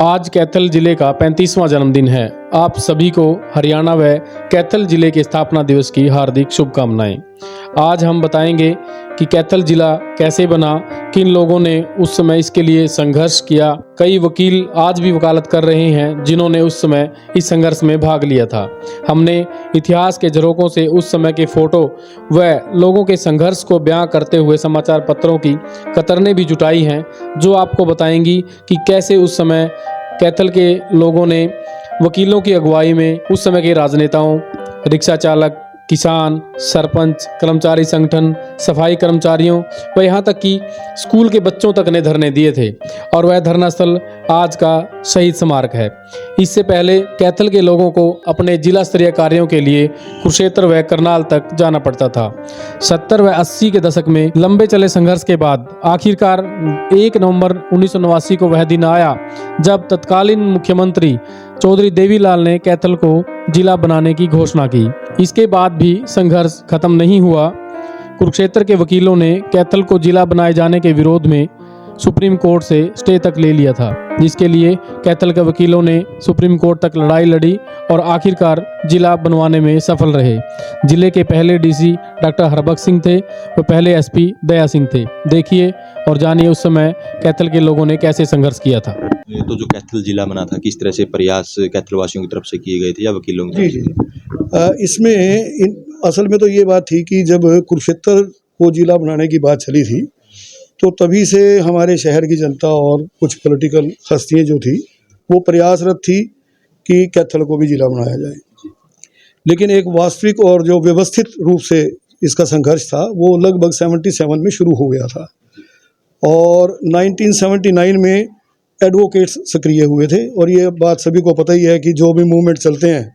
आज कैथल जिले का 35वां जन्मदिन है। आप सभी को हरियाणा व कैथल जिले के स्थापना दिवस की हार्दिक शुभकामनाएं। आज हम बताएंगे कि कैथल जिला कैसे बना, किन लोगों ने उस समय इसके लिए संघर्ष किया। कई वकील आज भी वकालत कर रहे हैं जिन्होंने उस समय इस संघर्ष में भाग लिया था। हमने इतिहास के झरोकों से उस समय के फोटो व लोगों के संघर्ष को बयां करते हुए समाचार पत्रों की कतरनें भी जुटाई हैं, जो आपको बताएंगी कि कैसे उस समय कैथल के लोगों ने वकीलों की अगुवाई में उस समय के राजनेताओं, रिक्शा चालक, किसान, सरपंच, कर्मचारी संगठन, सफाई कर्मचारियों व यहाँ तक कि स्कूल के बच्चों तक ने धरने दिए थे और वह धरना स्थल आज का शहीद स्मारक है। इससे पहले कैथल के लोगों को अपने जिला स्तरीय कार्यों के लिए कुरुक्षेत्र व करनाल तक जाना पड़ता था। 70 व 80 के दशक में लंबे चले संघर्ष के बाद आखिरकार 1 नवंबर 1989 को वह दिन आया जब तत्कालीन मुख्यमंत्री चौधरी देवीलाल ने कैथल को जिला बनाने की घोषणा की। इसके बाद भी संघर्ष खत्म नहीं हुआ। कुरुक्षेत्र के वकीलों ने कैथल को जिला बनाए जाने के विरोध में सुप्रीम कोर्ट से स्टे तक ले लिया था, जिसके लिए कैथल के वकीलों ने सुप्रीम कोर्ट तक लड़ाई लड़ी और आखिरकार जिला बनवाने में सफल रहे। जिले के पहले डीसी डॉक्टर हरबख्श सिंह थे, वो पहले एसपी दया सिंह थे। देखिए और जानिए उस समय कैथल के लोगों ने कैसे संघर्ष किया था। तो जो कैथल जिला बना था, किस तरह से प्रयास कैथल वासियों की तरफ से किए गए थे या वकीलों की तरफ से? इसमें असल में तो ये बात थी कि जब कुरुक्षेत्र को जिला बनाने की बात चली थी तो तभी से हमारे शहर की जनता और कुछ पॉलिटिकल हस्तियाँ जो थी वो प्रयासरत थी कि कैथल को भी जिला बनाया जाए। लेकिन एक वास्तविक और जो व्यवस्थित रूप से इसका संघर्ष था वो लगभग 77 में शुरू हो गया था और 1979 में एडवोकेट्स सक्रिय हुए थे। और ये बात सभी को पता ही है कि जो भी मूवमेंट चलते हैं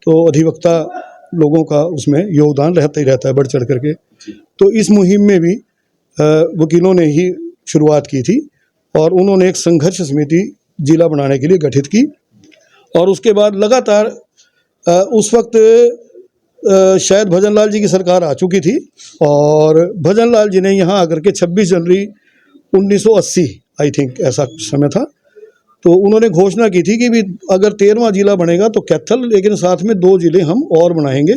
तो अधिवक्ता लोगों का उसमें योगदान रहता ही रहता है बढ़ चढ़ करके। तो इस मुहिम में भी वकीलों ने ही शुरुआत की थी और उन्होंने एक संघर्ष समिति जिला बनाने के लिए गठित की। और उसके बाद लगातार उस वक्त शायद भजन लाल जी की सरकार आ चुकी थी और भजन लाल जी ने यहाँ आकर के 26 जनवरी 1980 आई थिंक ऐसा समय था, तो उन्होंने घोषणा की थी कि भी अगर 13वां जिला बनेगा तो कैथल, लेकिन साथ में 2 जिले हम और बनाएंगे,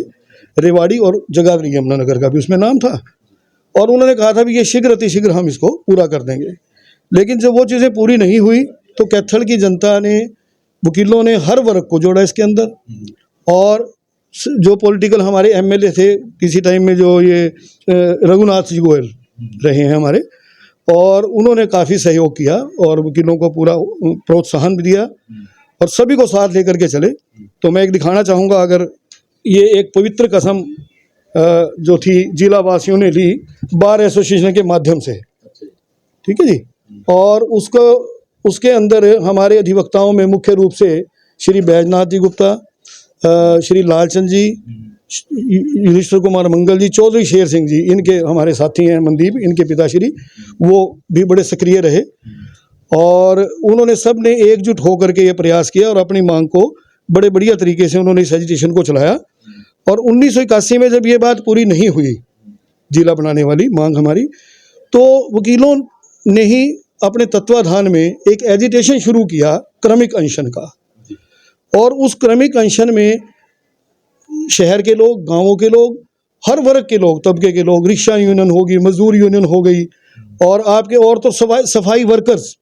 रेवाड़ी और जगाधरी यमुनानगर का भी उसमें नाम था। और उन्होंने कहा था भी ये शीघ्र अतिशीघ्र हम इसको पूरा कर देंगे। लेकिन जब वो चीज़ें पूरी नहीं हुई तो कैथल की जनता ने, वकीलों ने हर वर्ग को जोड़ा इसके अंदर। और जो पॉलिटिकल हमारे एमएलए थे किसी टाइम में, जो ये रघुनाथ जी गोयल रहे हैं हमारे, और उन्होंने काफ़ी सहयोग किया और वकीलों को पूरा प्रोत्साहन भी दिया और सभी को साथ लेकर के चले। तो मैं एक दिखाना चाहूँगा, अगर ये एक पवित्र कसम जो थी जिला वासियों ने ली बार एसोसिएशन के माध्यम से, ठीक है जी। और उसके अंदर हमारे अधिवक्ताओं में मुख्य रूप से श्री बैजनाथ जी गुप्ता, श्री लालचंद जी, युधिष्ठिर कुमार मंगल जी, चौधरी शेर सिंह जी, इनके हमारे साथी हैं, मनदीप, इनके पिताश्री, वो भी बड़े सक्रिय रहे। और उन्होंने सब ने एकजुट होकर के ये प्रयास किया और अपनी मांग को बड़े बढ़िया तरीके से उन्होंने इस एजिटेशन को चलाया। और 1981 में जब ये बात पूरी नहीं हुई, जिला बनाने वाली मांग हमारी, तो वकीलों ने ही अपने तत्वाधान में एक एजिटेशन शुरू किया क्रमिक अनशन का। और उस क्रमिक अनशन में शहर के लोग, गांवों के लोग, हर वर्ग के लोग, तबके के लोग, रिक्शा यूनियन होगी, मजदूर यूनियन हो गई, और आपके और तो सफाई वर्कर्स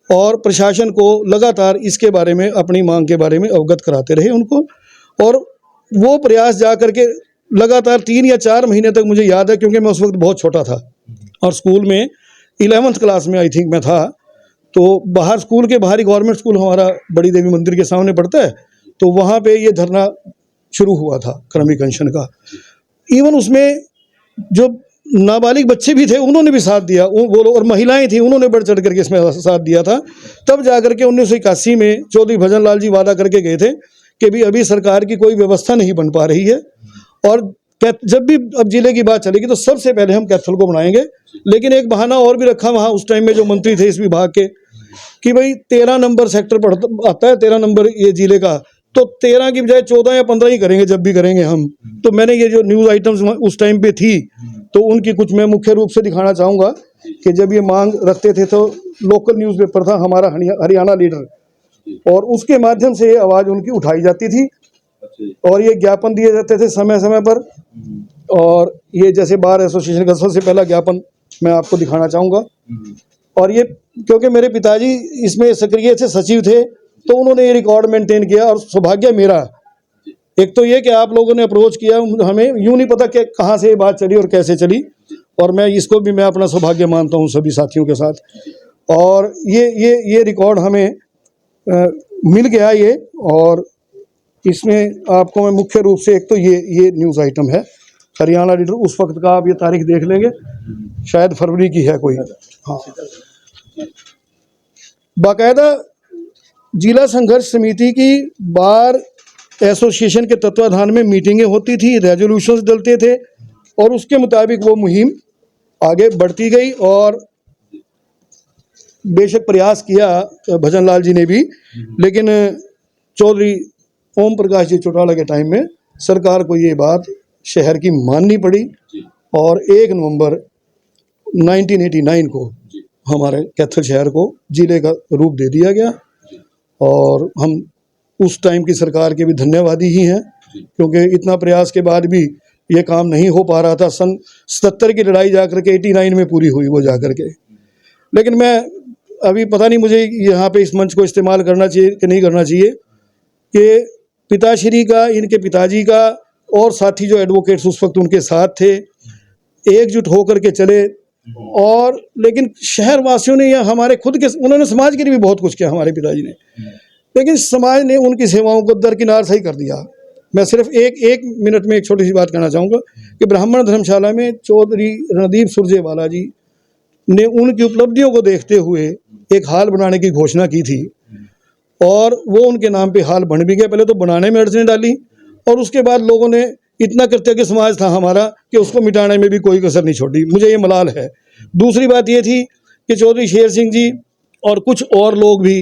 और प्रशासन को लगातार इसके बारे में, अपनी मांग के बारे में अवगत कराते रहे उनको। और वो प्रयास जा करके लगातार 3 या 4 महीने तक, मुझे याद है क्योंकि मैं उस वक्त बहुत छोटा था और स्कूल में 11th क्लास में आई थिंक मैं था, तो बाहर स्कूल के बाहरी गवर्नमेंट स्कूल हमारा बड़ी देवी मंदिर के सामने पड़ता है, तो वहाँ पे ये धरना शुरू हुआ था क्रमिक अनशन का। इवन उसमें जो नाबालिग बच्चे भी थे उन्होंने भी साथ दिया, वो और महिलाएं थी उन्होंने बढ़ चढ़ करके इसमें साथ दिया था। तब जाकर के 1981 में चौधरी भजन लाल जी वादा करके गए थे कि भी अभी सरकार की कोई व्यवस्था नहीं बन पा रही है और जब भी अब जिले की बात चलेगी तो सबसे पहले हम कैथल को बनाएंगे। लेकिन एक बहाना और भी रखा वहाँ उस टाइम में जो मंत्री थे इस विभाग के, कि भाई 13 नंबर सेक्टर आता है, 13 नंबर ये जिले का, तो 13 की बजाय 14 या 15 ही करेंगे जब भी करेंगे हम। तो मैंने ये जो न्यूज़ आइटम्स उस टाइम पे थी तो उनकी कुछ मैं मुख्य रूप से दिखाना चाहूँगा कि जब ये मांग रखते थे तो लोकल न्यूज़पेपर था हमारा हरियाणा लीडर और उसके माध्यम से ये आवाज़ उनकी उठाई जाती थी और ये ज्ञापन दिए जाते थे समय समय पर। और ये जैसे बार एसोसिएशन का सबसे पहला ज्ञापन मैं आपको दिखाना चाहूँगा। और ये क्योंकि मेरे पिताजी इसमें सक्रिय थे, सचिव थे, तो उन्होंने ये रिकॉर्ड मेंटेन किया। और सौभाग्य मेरा एक तो ये कि आप लोगों ने अप्रोच किया, हमें यूँ नहीं पता कि कहाँ से ये बात चली और कैसे चली, और मैं इसको भी मैं अपना सौभाग्य मानता हूँ सभी साथियों के साथ। और ये रिकॉर्ड हमें मिल गया ये। और इसमें आपको मैं मुख्य रूप से एक तो ये न्यूज़ आइटम है हरियाणा लीडर, उस वक्त का आप ये तारीख देख लेंगे, शायद फरवरी की है कोई। हाँ, बाकायदा जिला संघर्ष समिति की बार एसोसिएशन के तत्वाधान में मीटिंगें होती थी, रेजोल्यूशंस डलते थे और उसके मुताबिक वो मुहिम आगे बढ़ती गई। और बेशक प्रयास किया भजन लाल जी ने भी, लेकिन चौधरी ओम प्रकाश जी चौटाला के टाइम में सरकार को ये बात शहर की माननी पड़ी और 1 नवंबर 1989 को हमारे कैथल शहर को जिले का रूप दे दिया गया। और हम उस टाइम की सरकार के भी धन्यवादी ही हैं, क्योंकि इतना प्रयास के बाद भी ये काम नहीं हो पा रहा था। सन 77 की लड़ाई जाकर के 89 में पूरी हुई वो जाकर के। लेकिन मैं अभी पता नहीं मुझे यहाँ पे इस मंच को इस्तेमाल करना चाहिए कि नहीं करना चाहिए कि पिताश्री का, इनके पिताजी का और साथी जो एडवोकेट्स उस वक्त उनके साथ थे, एकजुट होकर के चले। और लेकिन शहर वासियों ने या हमारे खुद के, उन्होंने समाज के लिए भी बहुत कुछ किया हमारे पिताजी ने, लेकिन समाज ने उनकी सेवाओं को दरकिनार सही कर दिया। मैं सिर्फ एक मिनट में एक छोटी सी बात कहना चाहूँगा कि ब्राह्मण धर्मशाला में चौधरी रणदीप सुरजेवाला जी ने उनकी उपलब्धियों को देखते हुए एक हाल बनाने की घोषणा की थी और वो उनके नाम पे हाल बन भी गया। पहले तो बनाने में अड़चने डाली और उसके बाद लोगों ने इतना कृतज्ञ समाज था हमारा कि उसको मिटाने में भी कोई कसर नहीं छोड़ी। मुझे ये मलाल है। दूसरी बात ये थी कि चौधरी शेर सिंह जी और कुछ और लोग भी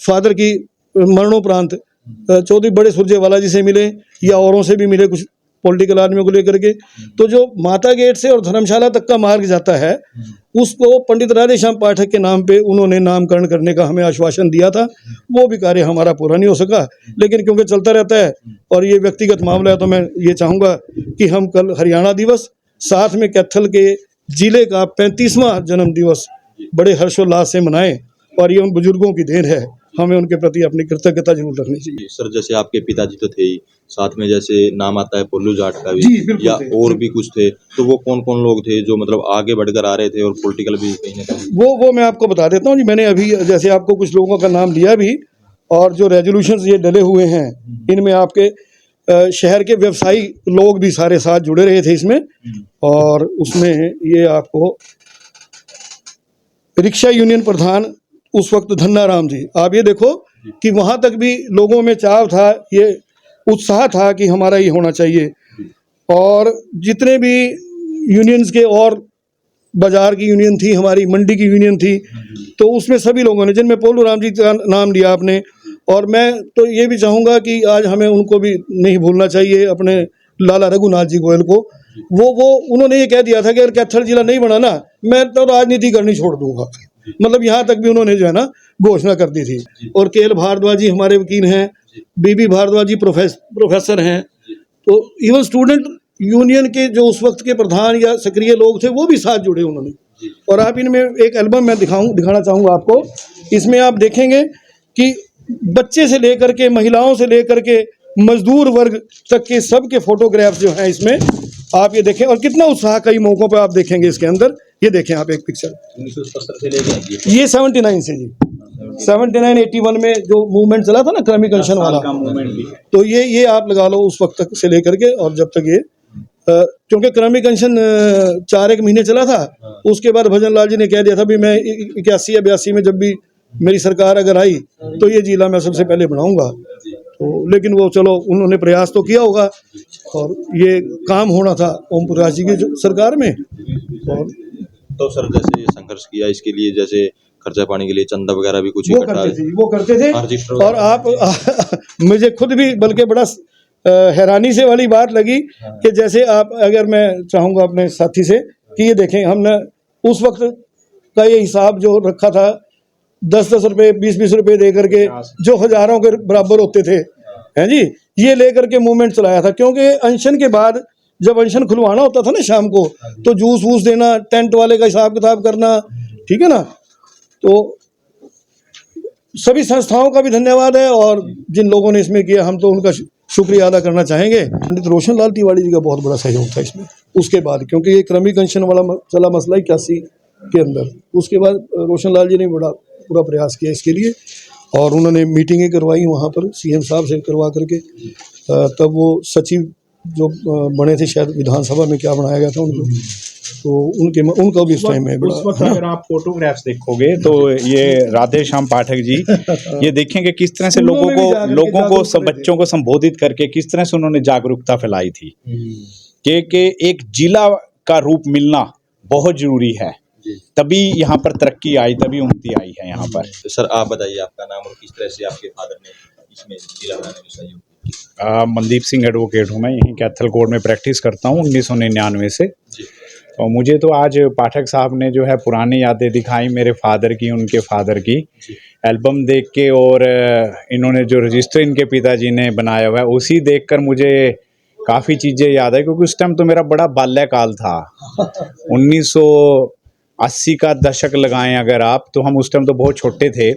फादर की मरणोपरांत चौधरी बड़े सुरजेवाला जी से मिले या औरों से भी मिले, कुछ पॉलिटिकल आदमियों को लेकर के। तो जो माता गेट से और धर्मशाला तक का मार्ग जाता है उसको पंडित राधेश्याम पाठक के नाम पे उन्होंने नामकरण करने का हमें आश्वासन दिया था। वो भी कार्य हमारा पूरा नहीं हो सका, लेकिन क्योंकि चलता रहता है और ये व्यक्तिगत मामला है, तो मैं ये चाहूँगा कि हम कल हरियाणा दिवस, साथ में कैथल के जिले का 35वां जन्म दिवस बड़े हर्षोल्लास से मनाएं। और ये उन बुजुर्गों की देन है, हमें उनके प्रति अपनी कृतज्ञता जरूर रखनी चाहिए। सर, जैसे आपके पिताजी तो थे ही, साथ में जैसे नाम आता है पोल्लू जाट का भी, जी, बिल्कुल या थे। और भी कुछ थे, तो वो कौन कौन लोग थे जो मतलब आगे बढ़कर आ रहे थे और पॉलिटिकल भी कहीं ना कहीं? वो मैं आपको बता देता हूँ जी। मैंने अभी जैसे आपको कुछ लोगों का नाम लिया भी, और जो रेजोल्यूशंस ये डले हुए हैं इनमें आपके शहर के व्यवसायी लोग भी सारे साथ जुड़े रहे थे इसमें। और उसमें ये आपको रिक्शा यूनियन प्रधान उस वक्त धन्ना राम जी, आप ये देखो कि वहाँ तक भी लोगों में चाव था, ये उत्साह था कि हमारा ये होना चाहिए। और जितने भी यूनियंस के, और बाजार की यूनियन थी हमारी, मंडी की यूनियन थी, तो उसमें सभी लोगों ने, जिनमें पोलू राम जी का नाम लिया आपने। और मैं तो ये भी चाहूँगा कि आज हमें उनको भी नहीं भूलना चाहिए, अपने लाला रघुनाथ जी गोयल को। वो उन्होंने ये कह दिया था कि अगर कैथल जिला नहीं बना ना, मैं तो राजनीति करनी छोड़ दूंगा। मतलब यहाँ तक भी उन्होंने जो है ना घोषणा कर दी थी। और केएल भारद्वाज जी हमारे वकील हैं, बीबी भारद्वाज जी प्रोफेसर हैं। तो इवन स्टूडेंट यूनियन के जो उस वक्त के प्रधान या सक्रिय लोग थे वो भी साथ जुड़े उन्होंने। और आप इनमें एक एल्बम मैं दिखाना चाहूँगा आपको। इसमें आप देखेंगे कि बच्चे से लेकर के, महिलाओं से लेकर के, मजदूर वर्ग तक के सबके फोटोग्राफ्स जो हैं इसमें आप ये देखें। और कितना उत्साह कई मौक़ों पे आप देखेंगे इसके अंदर। ये देखें आप एक पिक्चर, 1970 से लेके ये 79 से जी, 79-81 में जो मूवमेंट चला था ना क्रमिक अनशन वाला, तो ये आप लगा लो उस वक्त तक से लेकर के और जब तक ये क्योंकि क्रमिक अनशन 4-1 महीने चला था। उसके बाद भजन लाल जी ने कह दिया था भी मैं 81 या 82 में जब भी मेरी सरकार अगर आई तो ये जिला मैं सबसे पहले बनाऊंगा। तो लेकिन वो चलो उन्होंने प्रयास तो किया होगा और ये काम होना था ओम प्रकाश जी की सरकार में। और तो सर, जैसे संघर्ष किया इसके लिए, जैसे खर्चा पानी के लिए चंदा वगैरह भी कुछ वो करते थे। और आप मुझे खुद भी बल्कि बड़ा हैरानी से वाली बात लगी कि जैसे आप, अगर मैं चाहूँगा अपने साथी से कि ये देखें, हमने उस वक्त का ये हिसाब जो रखा था 10-10 रुपए 20-20 रुपए दे करके जो हजारों के बराबर होते थे, हैं जी, ये लेकर के मूवमेंट चलाया था। क्योंकि अनशन के बाद जब अनशन खुलवाना होता था ना शाम को, तो जूस वूस देना, टेंट वाले का हिसाब किताब करना, ठीक है ना। तो सभी संस्थाओं का भी धन्यवाद है, और जिन लोगों ने इसमें किया हम तो उनका शुक्रिया अदा करना चाहेंगे। पंडित रोशन लाल तिवारी जी का बहुत बड़ा सहयोग था इसमें। उसके बाद क्योंकि ये क्रमिक अनशन वाला चला मसला 81 के अंदर, उसके बाद रोशन लाल जी ने बड़ा पूरा प्रयास किया इसके लिए, और उन्होंने मीटिंगें करवाई वहाँ पर सीएम साहब से करवा करके। तब वो सचिव जो बने थे, शायद विधानसभा में क्या बनाया गया था उनको, तो उनका भी इस टाइम में बड़ा। उस वक्त अगर आप फोटोग्राफ्स देखोगे तो ये राधे श्याम पाठक जी, ये देखेंगे किस तरह से बच्चों को संबोधित करके किस तरह से उन्होंने जागरूकता फैलाई थी कि एक जिला का रूप मिलना बहुत जरूरी है, तभी यहाँ पर तरक्की आई, तभी उन्नति आई है यहाँ पर। तो सर आप बताइए आपका नाम और किस तरह से आपके फादर ने इसमें जिला बनाने में सहयोग किया? मनदीप सिंह एडवोकेट हूँ मैं, यहीं कैथल कोर्ट में प्रैक्टिस करता हूँ 1999 से। और मुझे तो आज पाठक साहब ने जो है पुरानी यादें दिखाई मेरे फादर की, उनके फादर की एल्बम देख के, और इन्होंने जो रजिस्टर इनके पिताजी ने बनाया हुआ है उसी देखकर मुझे काफ़ी चीज़ें याद है, क्योंकि उस टाइम तो मेरा बड़ा बाल्यकाल था। 1980 का दशक लगाएं अगर आप, तो हम उस टाइम तो बहुत छोटे थे।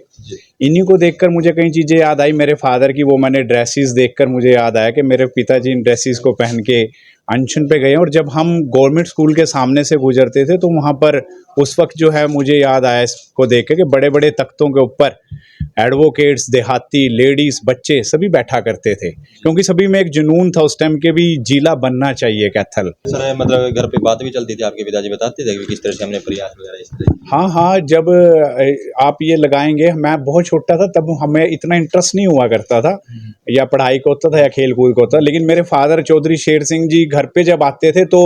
इन्हीं को देखकर मुझे कई चीज़ें याद आई मेरे फादर की। वो मैंने ड्रेसेस देखकर मुझे याद आया कि मेरे पिताजी इन ड्रेसेस को पहन के अनशन पे गए, और जब हम गवर्नमेंट स्कूल के सामने से गुजरते थे तो वहाँ पर उस वक्त जो है मुझे याद आया इसको देख के कि बड़े बड़े तख्तों के ऊपर एडवोकेट्स, देहाती, लेडीज़, बच्चे सभी बैठा करते थे, क्योंकि सभी में एक जुनून था उस टाइम के भी जिला बनना चाहिए कैथल। सर मतलब घर पे बात भी चलती थी, आपके पिताजी बताते थे कि किस तरह से हमने प्रयास वगैरह इस तरह? हाँ, जब आप ये लगाएंगे, मैं बहुत छोटा था तब हमें इतना इंटरेस्ट नहीं हुआ करता था, या पढ़ाई को होता था या खेल कूद को होता, लेकिन मेरे फादर चौधरी शेर सिंह जी घर पे जब आते थे तो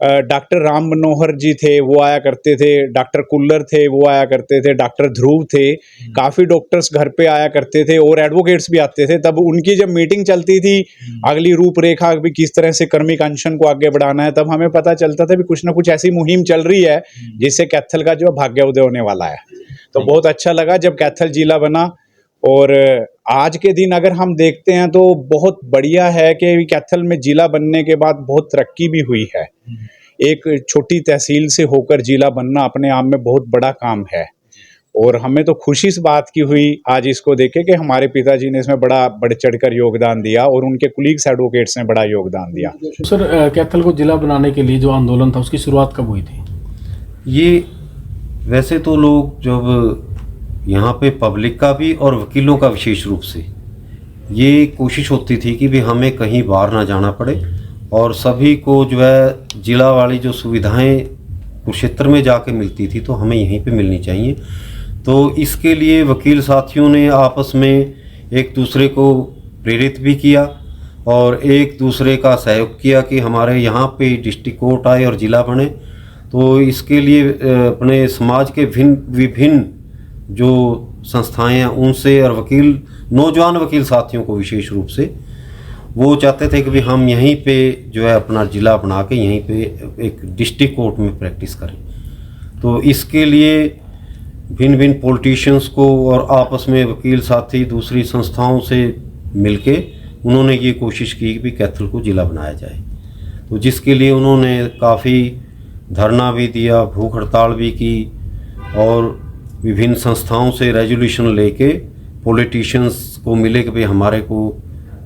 डॉक्टर राम मनोहर जी थे वो आया करते थे, डॉक्टर कुल्लर थे वो आया करते थे, डॉक्टर ध्रुव थे, काफ़ी डॉक्टर्स घर पे आया करते थे, और एडवोकेट्स भी आते थे। तब उनकी जब मीटिंग चलती थी, अगली रूपरेखा भी किस तरह से कर्मिक अनशन को आगे बढ़ाना है, तब हमें पता चलता था भी कुछ ना कुछ ऐसी मुहिम चल रही है जिससे कैथल का जो भाग्योदय होने वाला है। तो बहुत अच्छा लगा जब कैथल जिला बना, और आज के दिन अगर हम देखते हैं तो बहुत बढ़िया है कि कैथल में जिला बनने के बाद बहुत तरक्की भी हुई है। एक छोटी तहसील से होकर जिला बनना अपने आप में बहुत बड़ा काम है, और हमें तो खुशी इस बात की हुई आज इसको देखे कि हमारे पिताजी ने इसमें बड़ा बढ़ चढ़कर योगदान दिया, और उनके कुलीग्स एडवोकेट्स ने बड़ा योगदान दिया। सर कैथल को जिला बनाने के लिए जो आंदोलन था उसकी शुरुआत कब हुई थी? ये वैसे तो लोग जब यहाँ पे पब्लिक का भी और वकीलों का विशेष रूप से ये कोशिश होती थी कि भी हमें कहीं बाहर ना जाना पड़े, और सभी को जो है जिला वाली जो सुविधाएं कुरुक्षेत्र में जाके मिलती थी तो हमें यहीं पे मिलनी चाहिए। तो इसके लिए वकील साथियों ने आपस में एक दूसरे को प्रेरित भी किया और एक दूसरे का सहयोग किया कि हमारे यहाँ पे डिस्ट्रिक्ट कोर्ट आए और ज़िला बने। तो इसके लिए अपने समाज के विभिन्न जो संस्थाएं हैं उनसे और वकील, नौजवान वकील साथियों को विशेष रूप से वो चाहते थे कि भी हम यहीं पे जो है अपना ज़िला बना के यहीं पे एक डिस्ट्रिक्ट कोर्ट में प्रैक्टिस करें। तो इसके लिए भिन्न भिन्न पॉलिटिशियंस को और आपस में वकील साथी दूसरी संस्थाओं से मिलके उन्होंने ये कोशिश की कि कैथल को ज़िला बनाया जाए। तो जिसके लिए उन्होंने काफ़ी धरना भी दिया, भूख हड़ताल भी की, और विभिन्न संस्थाओं से रेजोल्यूशन लेके पॉलिटिशियंस को मिले कि भाई हमारे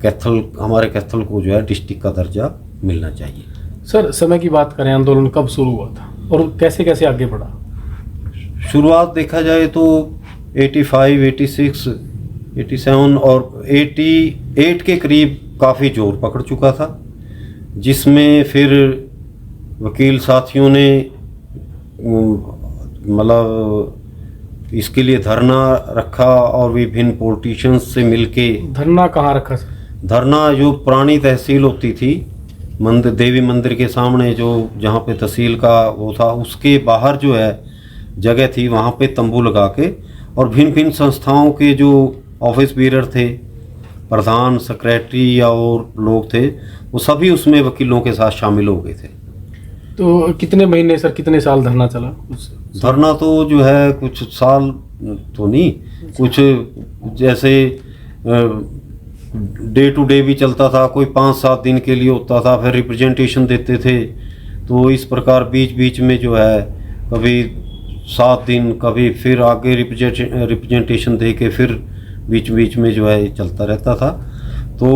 कैथल को जो है डिस्ट्रिक्ट का दर्जा मिलना चाहिए। सर समय की बात करें, आंदोलन कब शुरू हुआ था और कैसे कैसे आगे बढ़ा? शुरुआत देखा जाए तो 85, 86, 87 और 88 के करीब काफ़ी जोर पकड़ चुका था, जिसमें फिर वकील साथियों ने मतलब इसके लिए धरना रखा और विभिन्न पॉलिटिशियंस से मिलके। धरना कहाँ रखा सर? धरना जो पुरानी तहसील होती थी, मंदिर, देवी मंदिर के सामने जो जहाँ पे तहसील का वो था, उसके बाहर जो है जगह थी, वहाँ पे तंबू लगा के, और भिन्न भिन्न संस्थाओं के जो ऑफिस बीरर थे, प्रधान, सेक्रेटरी या और लोग थे, वो सभी उसमें वकीलों के साथ शामिल हो गए थे। तो कितने महीने सर, कितने साल धरना चला? धरना तो जो है कुछ साल तो नहीं, कुछ जैसे डे टू डे भी चलता था, कोई 5-7 दिन के लिए होता था, फिर रिप्रेजेंटेशन देते थे। तो इस प्रकार बीच बीच में जो है कभी 7 दिन, कभी फिर आगे रिप्रेजेंटेशन दे के फिर बीच बीच में जो है चलता रहता था। तो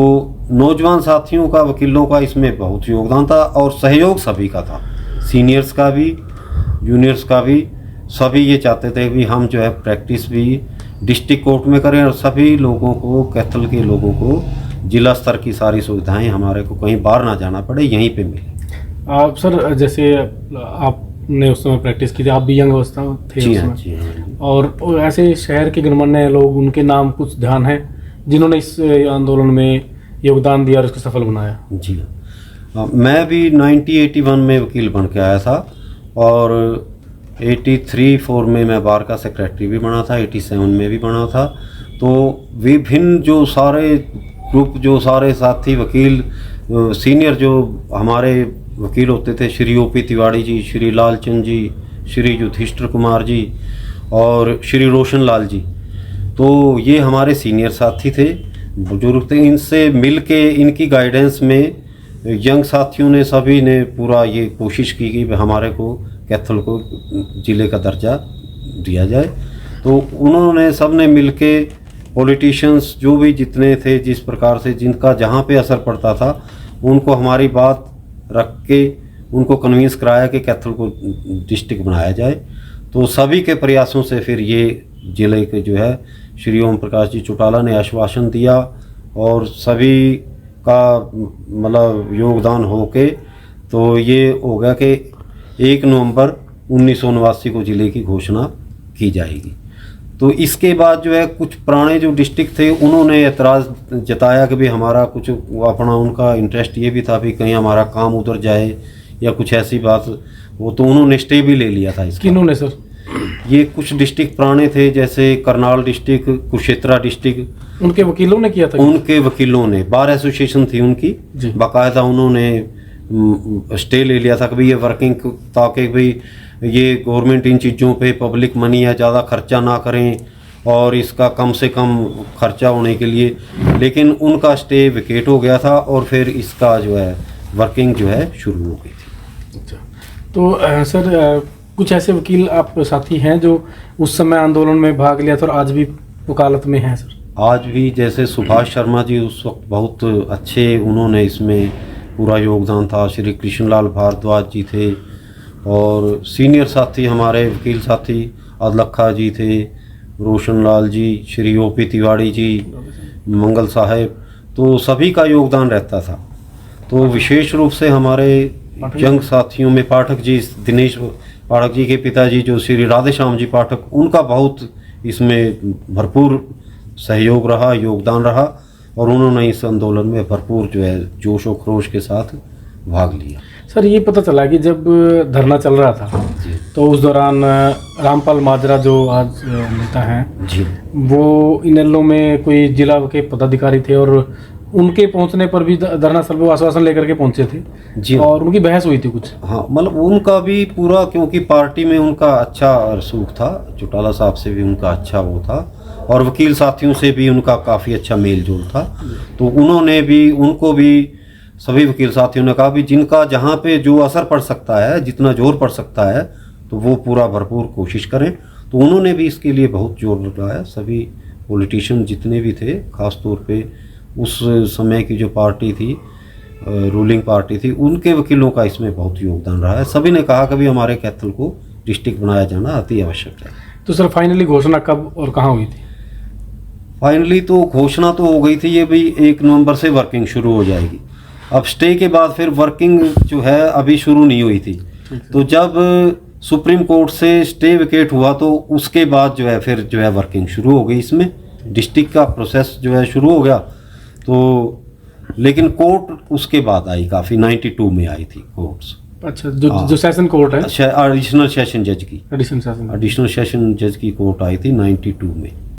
नौजवान साथियों का, वकीलों का इसमें बहुत योगदान था और सहयोग सभी का था, सीनियर्स का भी, जूनियर्स का भी। सभी ये चाहते थे कि हम जो है प्रैक्टिस भी डिस्ट्रिक्ट कोर्ट में करें और सभी लोगों को, कैथल के लोगों को जिला स्तर की सारी सुविधाएं हमारे को कहीं बाहर ना जाना पड़े, यहीं पे मिले। आप सर, जैसे आपने उस समय प्रैक्टिस की थी, आप भी यंग अवस्था में थे जी उस हाँ, समय। जी हाँ। और ऐसे शहर के गणमान्य लोग, उनके नाम कुछ ध्यान है जिन्होंने इस आंदोलन में योगदान दिया और इसको सफल बनाया? जी हाँ, मैं भी 1981 में वकील बन के आया था और 83-4 में मैं बार का सेक्रेटरी भी बना था, 87 में भी बना था। तो विभिन्न जो सारे ग्रुप, जो सारे साथी वकील, सीनियर जो हमारे वकील होते थे, श्री ओपी तिवाड़ी जी, श्री लालचंद जी, श्री युधिष्ठिर कुमार जी और श्री रोशन लाल जी, तो ये हमारे सीनियर साथी थे, बुजुर्ग थे। इनसे मिल के, इनकी गाइडेंस में यंग साथियों ने, सभी ने पूरा ये कोशिश की कि हमारे को कैथल को ज़िले का दर्जा दिया जाए। तो उन्होंने, सब ने मिल के, पॉलिटिशियंस जो भी जितने थे, जिस प्रकार से जिनका जहाँ पे असर पड़ता था, उनको हमारी बात रख के उनको कन्विंस कराया कि कैथल को डिस्ट्रिक्ट बनाया जाए। तो सभी के प्रयासों से फिर ये ज़िले के जो है श्री ओम प्रकाश जी चौटाला ने आश्वासन दिया और सभी का मतलब योगदान हो के तो ये हो गया कि 1 नवंबर 1989 को ज़िले की घोषणा की जाएगी। तो इसके बाद जो है कुछ पुराने जो डिस्ट्रिक्ट थे, उन्होंने एतराज़ जताया कि भाई हमारा कुछ अपना, उनका इंटरेस्ट ये भी था भी कहीं हमारा काम उधर जाए या कुछ ऐसी बात हो, तो उन्होंने स्टे भी ले लिया था इसका। किन्होंने सर? ये कुछ डिस्ट्रिक्ट पुराने थे, जैसे करनाल डिस्ट्रिक्ट, कुरुक्षेत्रा डिस्ट्रिक्ट। उनके वकीलों ने किया था? उनके वकीलों ने, बार एसोसिएशन थी उनकी, जी। बाकायदा उन्होंने स्टे ले लिया था कि भाई ये वर्किंग, ताकि भाई ये गवर्नमेंट इन चीज़ों पे पब्लिक मनी है, ज़्यादा खर्चा ना करें और इसका कम से कम खर्चा होने के लिए। लेकिन उनका स्टे विकेट हो गया था और फिर इसका जो है वर्किंग जो है शुरू हो गई थी। अच्छा, तो सर कुछ ऐसे वकील आप साथी हैं जो उस समय आंदोलन में भाग लिया था और आज भी वकालत में हैं सर? आज भी, जैसे सुभाष शर्मा जी उस वक्त बहुत अच्छे, उन्होंने इसमें पूरा योगदान था। श्री कृष्णलाल भारद्वाज जी थे और सीनियर साथी हमारे वकील साथी अदलखा जी थे, रोशन लाल जी, श्री ओपी तिवाड़ी जी, मंगल साहब, तो सभी का योगदान रहता था। तो विशेष रूप से हमारे यंग साथियों में पाठक जी, दिनेश पाठक जी के पिताजी जो श्री राधेश्याम जी पाठक, उनका बहुत इसमें भरपूर सहयोग रहा, योगदान रहा और उन्होंने इस आंदोलन में भरपूर जो है जोश और खरोश के साथ भाग लिया। सर, ये पता चला कि जब धरना चल रहा था तो उस दौरान रामपाल माजरा जो आज नेता हैं जी, वो इनेलो में कोई जिला के पदाधिकारी थे और उनके पहुंचने पर भी धरना स्थल पर आश्वासन लेकर के पहुंचे थे जी और उनकी बहस हुई थी कुछ। हाँ, मतलब उनका भी पूरा, क्योंकि पार्टी में उनका अच्छा रसूख था, चौटाला साहब से भी उनका अच्छा वो था और वकील साथियों से भी उनका काफ़ी अच्छा मेल जोल था। तो उन्होंने भी, उनको भी सभी वकील साथियों ने कहा भी जिनका जहाँ पे जो असर पड़ सकता है, जितना जोर पड़ सकता है, तो वो पूरा भरपूर कोशिश करें। तो उन्होंने भी इसके लिए बहुत जोर लगाया। सभी पॉलिटिशियन जितने भी थे, ख़ास तौर पे उस समय की जो पार्टी थी, रूलिंग पार्टी थी, उनके वकीलों का इसमें बहुत योगदान रहा है। सभी ने कहा कि भी हमारे कैथल को डिस्ट्रिक्ट बनाया जाना अति आवश्यक है। तो सर फाइनली घोषणा कब और कहाँ हुई थी? फाइनली तो घोषणा तो हो गई थी ये भी 1 नवंबर से वर्किंग शुरू हो जाएगी। अब स्टे के बाद फिर वर्किंग जो है अभी शुरू नहीं हुई थी। तो जब सुप्रीम कोर्ट से स्टे विकेट हुआ तो उसके बाद जो है फिर जो है वर्किंग शुरू हो गई। इसमें डिस्ट्रिक्ट का प्रोसेस जो है शुरू हो गया। तो लेकिन कोर्ट उसके बाद आई, काफ़ी 92 में आई थी कोर्ट्स। अच्छा, जो सेशन कोर्ट है, एडिशनल सेशन जज की, एडिशनल सेशन एडिशनल सेशन जज की कोर्ट आई थी 92 में।